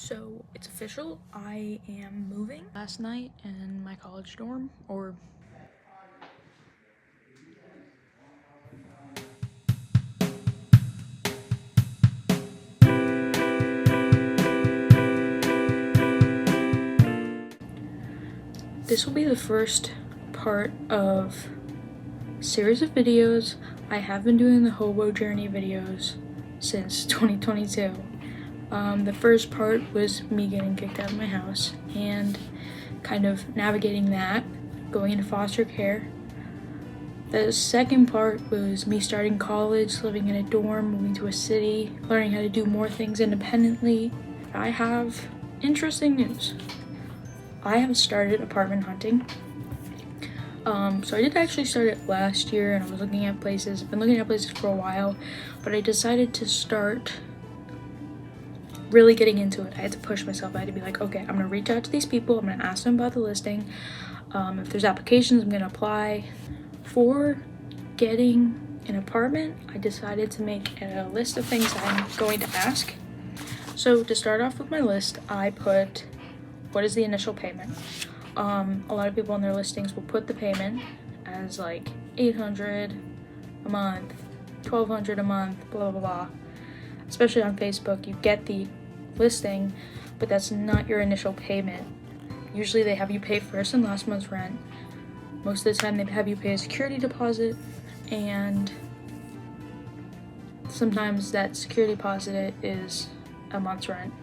So it's official, I am moving. Last night in my college dorm, or this will be the first part of a series of videos. I have been doing the Hobo Journey videos since 2022. The first part was me getting kicked out of my house and kind of navigating that, going into foster care. The second part was me starting college, living in a dorm, moving to a city, learning how to do more things independently. I have interesting news. I have started apartment hunting. So I did actually start it last year, and I was looking at places. I've been looking at places for a while, but I decided to start really getting into it. I had to push myself. I had to be like, okay, I'm gonna reach out to these people. I'm gonna ask them about the listing. If there's applications, I'm gonna apply. For getting an apartment, I decided to make a list of things I'm going to ask. So to start off with my list, I put, what is the initial payment? A lot of people on their listings will put the payment as like $800 a month, $1,200 a month, blah, blah, blah. Especially on Facebook, you get the listing, but that's not your initial payment. Usually they have you pay first and last month's rent. Most of the time they have you pay a security deposit, and sometimes that security deposit is a month's rent.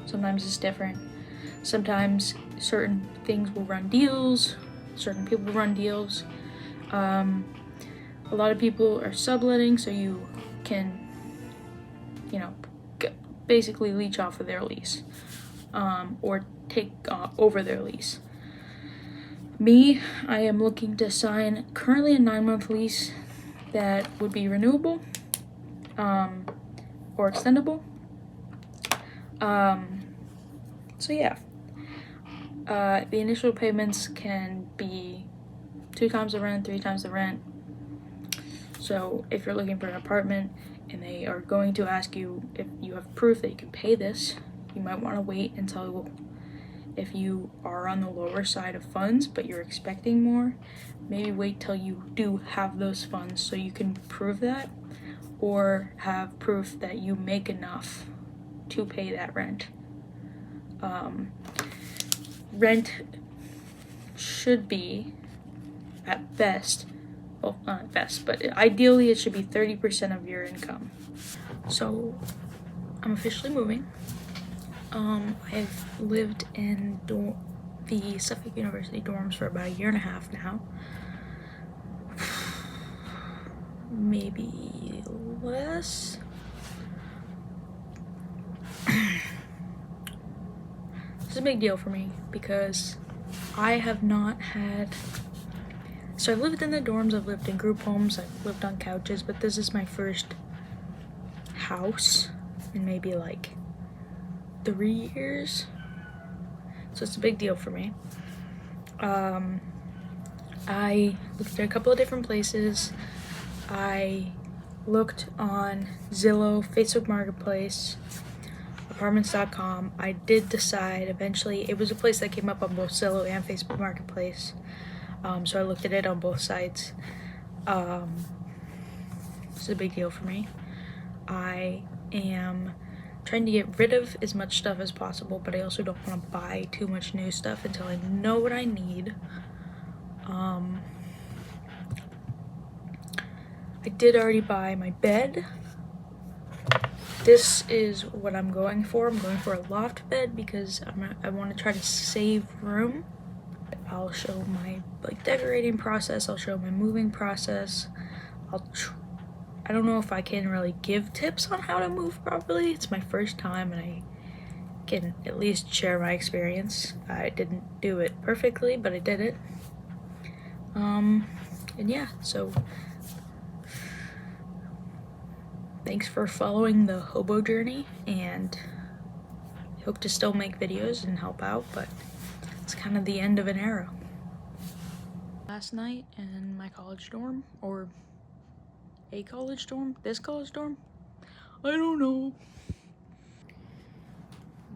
Sometimes it's different. Sometimes certain things will run deals, certain people will run deals. A lot of people are subletting, so you can, basically leech off of their lease, or take over their lease. Me, I am looking to sign currently a 9-month lease that would be renewable, or extendable. So yeah, the initial payments can be 2 times the rent, 3 times the rent. So if you're looking for an apartment and they are going to ask you if you have proof that you can pay this, you might want to wait until, if you are on the lower side of funds but you're expecting more, maybe wait till you do have those funds so you can prove that, or have proof that you make enough to pay that rent. Rent should be, at best, well, not at best, but ideally it should be 30% of your income. So I'm officially moving. I've lived in the Suffolk University dorms for about 1.5 years now. Maybe less. This is a big deal for me because I have not had, so I've lived in the dorms, I've lived in group homes, I've lived on couches, but this is my first house in maybe like 3 years, so it's a big deal for me. I looked at a couple of different places. I looked on Zillow, Facebook Marketplace, apartments.com. I did decide eventually, it was a place that came up on both Zillow and Facebook Marketplace, so I looked at it on both sites. It's a big deal for me. I am trying to get rid of as much stuff as possible, but I also don't want to buy too much new stuff until I know what I need. I did already buy my bed. This is what I'm going for. I'm going for a loft bed because I want to try to save room. I'll show my decorating process. I'll show my moving process. I don't know if I can really give tips on how to move properly. It's my first time and I can at least share my experience. I didn't do it perfectly, but I did it. And yeah, so thanks for following the Hobo Journey, and I hope to still make videos and help out, but it's kind of the end of an era. Last night in my college dorm, or a college dorm, this college dorm, I don't know.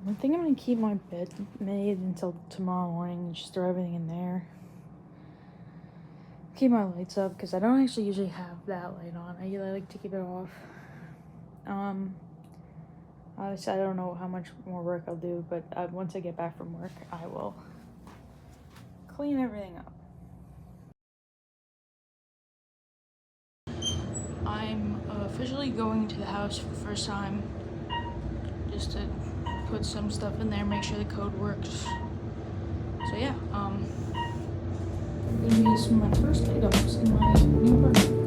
I think I'm gonna keep my bed made until tomorrow morning and just throw everything in there. Keep my lights up because I don't actually usually have that light on. I like to keep it off. Obviously I don't know how much more work I'll do, but once I get back from work, I will clean everything up. I'm officially going to the house for the first time, just to put some stuff in there, make sure the code works. So yeah, I'm gonna use some of my first items in my new apartment.